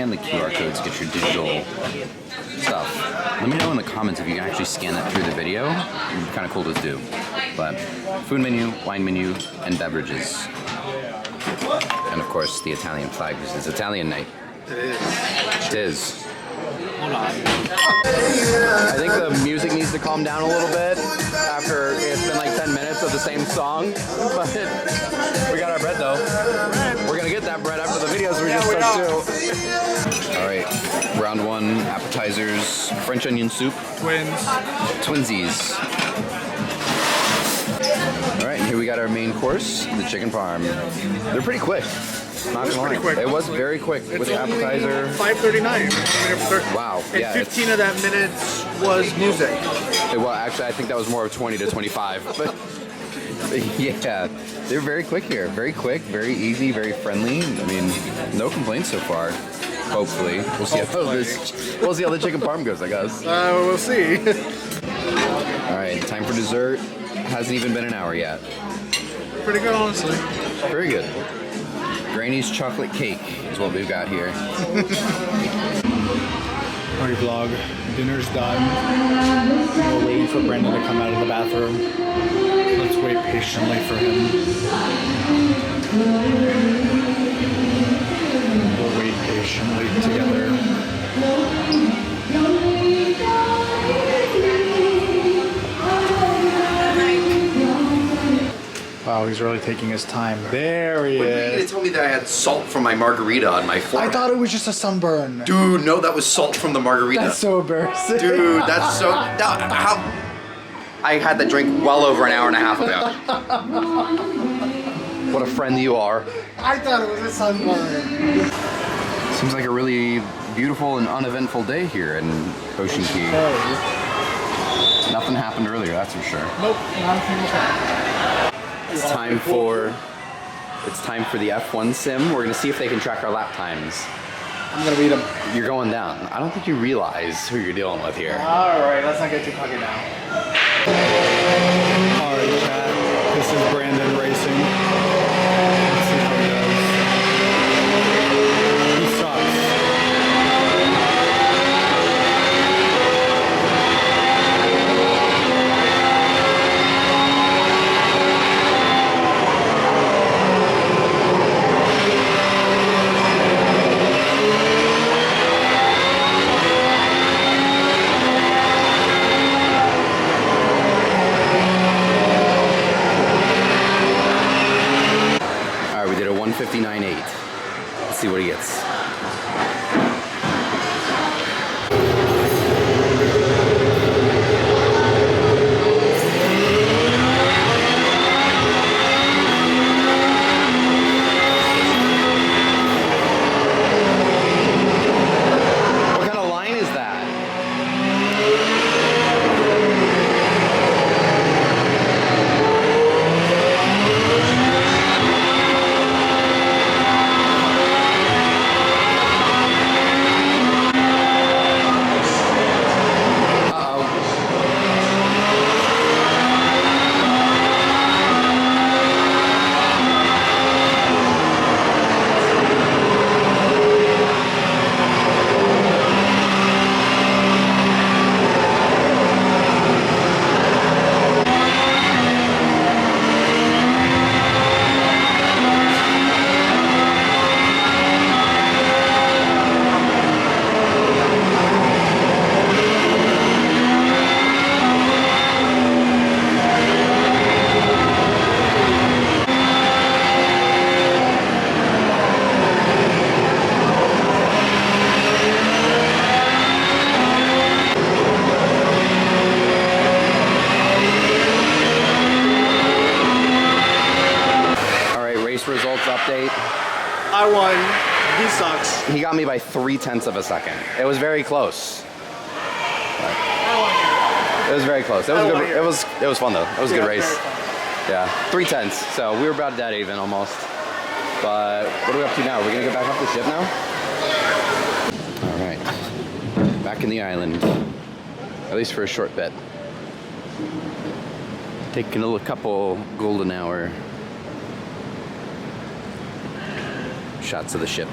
scan the QR codes, get your digital stuff. Let me know in the comments if you can actually scan that through the video. It'd be kind of cool to do. But food menu, wine menu, and beverages. And of course the Italian flag, because it's Italian night. It is. It is. Hold on. I think the music needs to calm down a little bit after it's been like 10 minutes of the same song. But we got our bread though. We're gonna get that bread after the videos we just took too. All right, round one, appetizers, French onion soup. Twinsies. All right, here we got our main course, the chicken parm. They're pretty quick. Not gonna lie. Quick. It was very quick with the appetizer. 5:39. Wow. And yeah, 15 of that minutes was music. Well, actually, I think that was more of 20 to 25. But yeah, they're very quick here. Very quick, very easy, very friendly. I mean, no complaints so far. Hopefully, we'll see how the chicken parm goes, I guess. We'll see. All right, time for dessert. Hasn't even been an hour yet. Pretty good, honestly. Very good. Granny's chocolate cake is what we've got here. Alright, vlog. Dinner's done. We're waiting for Brendan to come out of the bathroom. Let's wait patiently for him. We'll wait patiently together. Wow, he's really taking his time. There he is. They told me that I had salt from my margarita on my forehead. I thought it was just a sunburn. Dude, no, that was salt from the margarita. That's so embarrassing. Dude, that's so... How... I had that drink well over an hour and a half ago. What a friend you are. I thought it was a sunburn. Seems like a really beautiful and uneventful day here in Ocean Key. Nothing happened earlier, that's for sure. Nope, not a single thing. It's time for the F1 sim. We're gonna see if they can track our lap times. I'm gonna beat him. You're going down. I don't think you realize who you're dealing with here. Alright, let's not get too cocky now. Alright, chat. This is Brandon racing. Let's see how he does. He sucks. We did a 1:59.8. Let's see what he gets. What kind of line is that? Results update. I won. He sucks. He got me by 0.3 of a second. It was very close. It was very close. It was good. It was fun though. It was a good race. Yeah, 0.3. So we were about dead even almost. But what are we up to now? We're gonna get back up the ship now. All right, back in the island, at least for a short bit. Taking a couple golden hour shots of the ship.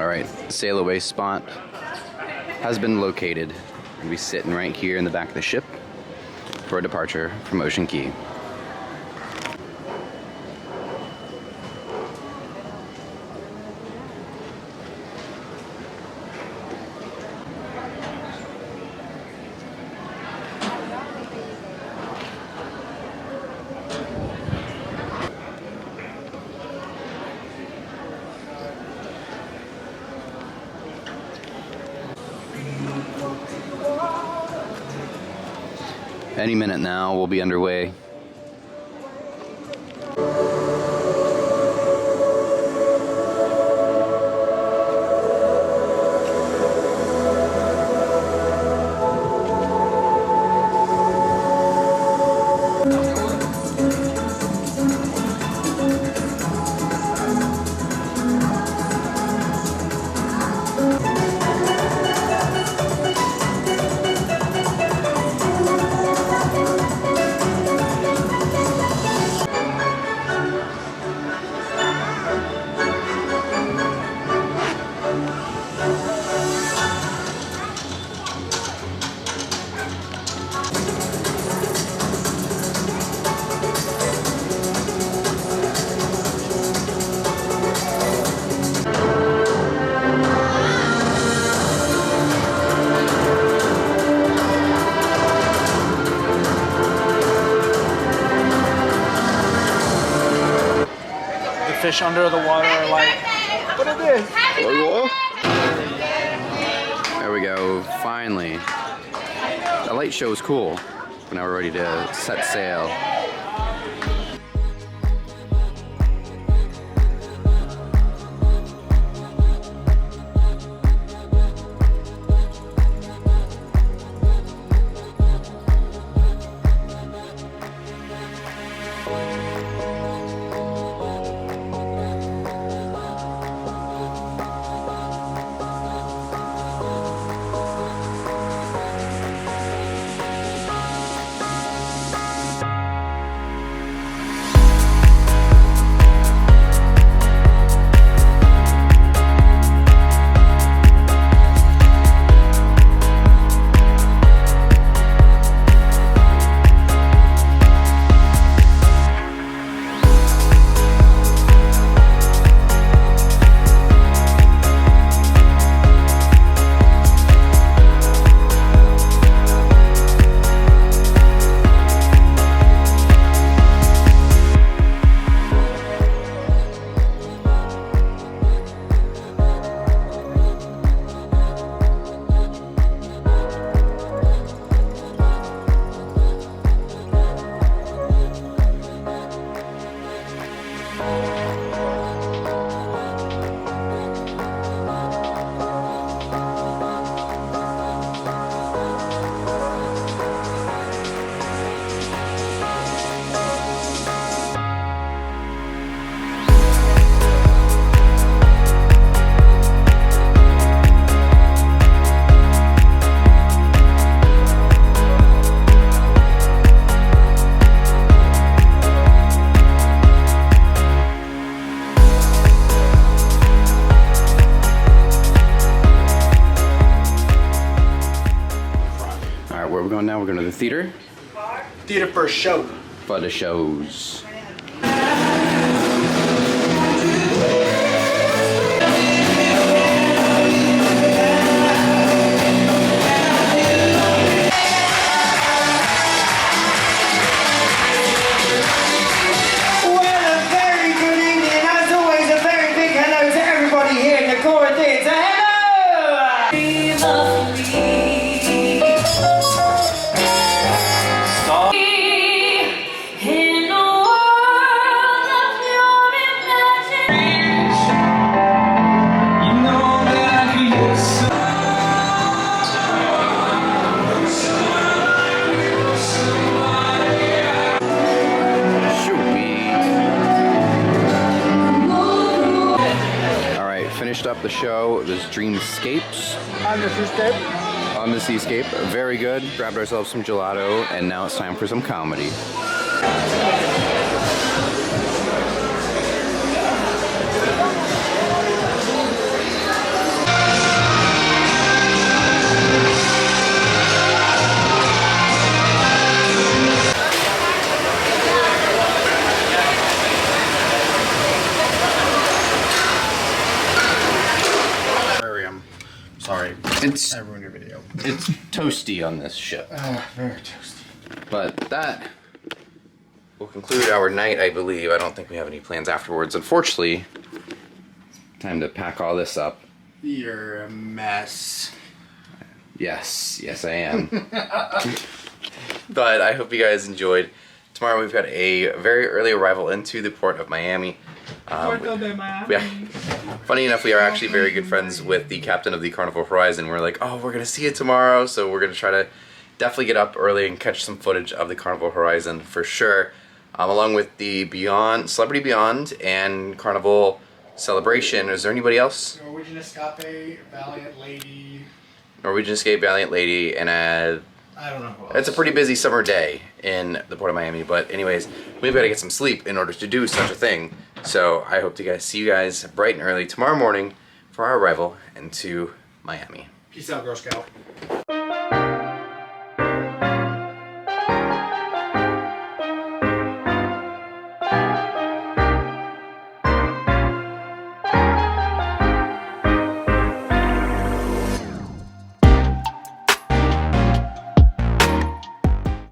All right, sail away spot has been located. We'll be sitting right here in the back of the ship for a departure from Ocean Key. Any minute now, we'll be underway. Fish under the water are like, what is this? There we go, finally. The light show is cool. Now we're ready to set sail. Where are we going now? We're going to the theater. Theater for a show. For the shows. Up the show, this Dreamscapes. On the Seascape. On the Seascape. Very good. Grabbed ourselves some gelato, and now it's time for some comedy. It's I ruined your video. it's toasty on this ship. Very toasty. But that will conclude our night, I believe. I don't think we have any plans afterwards. Unfortunately, time to pack all this up. You're a mess. Yes, I am. But I hope you guys enjoyed. Tomorrow we've got a very early arrival into the port of Miami. Yeah. Funny enough, we are actually very good friends with the captain of the Carnival Horizon. We're like, oh, we're going to see it tomorrow, so we're going to try to definitely get up early and catch some footage of the Carnival Horizon for sure. Along with the Beyond, Celebrity Beyond and Carnival Celebration. Is there anybody else? Norwegian Escape, Valiant Lady. Norwegian Escape, Valiant Lady, and I don't know who else. it's a pretty busy summer day in the Port of Miami, but anyways, we've got to get some sleep in order to do such a thing. So I hope to see you guys bright and early tomorrow morning for our arrival into Miami. Peace out, Girl Scout.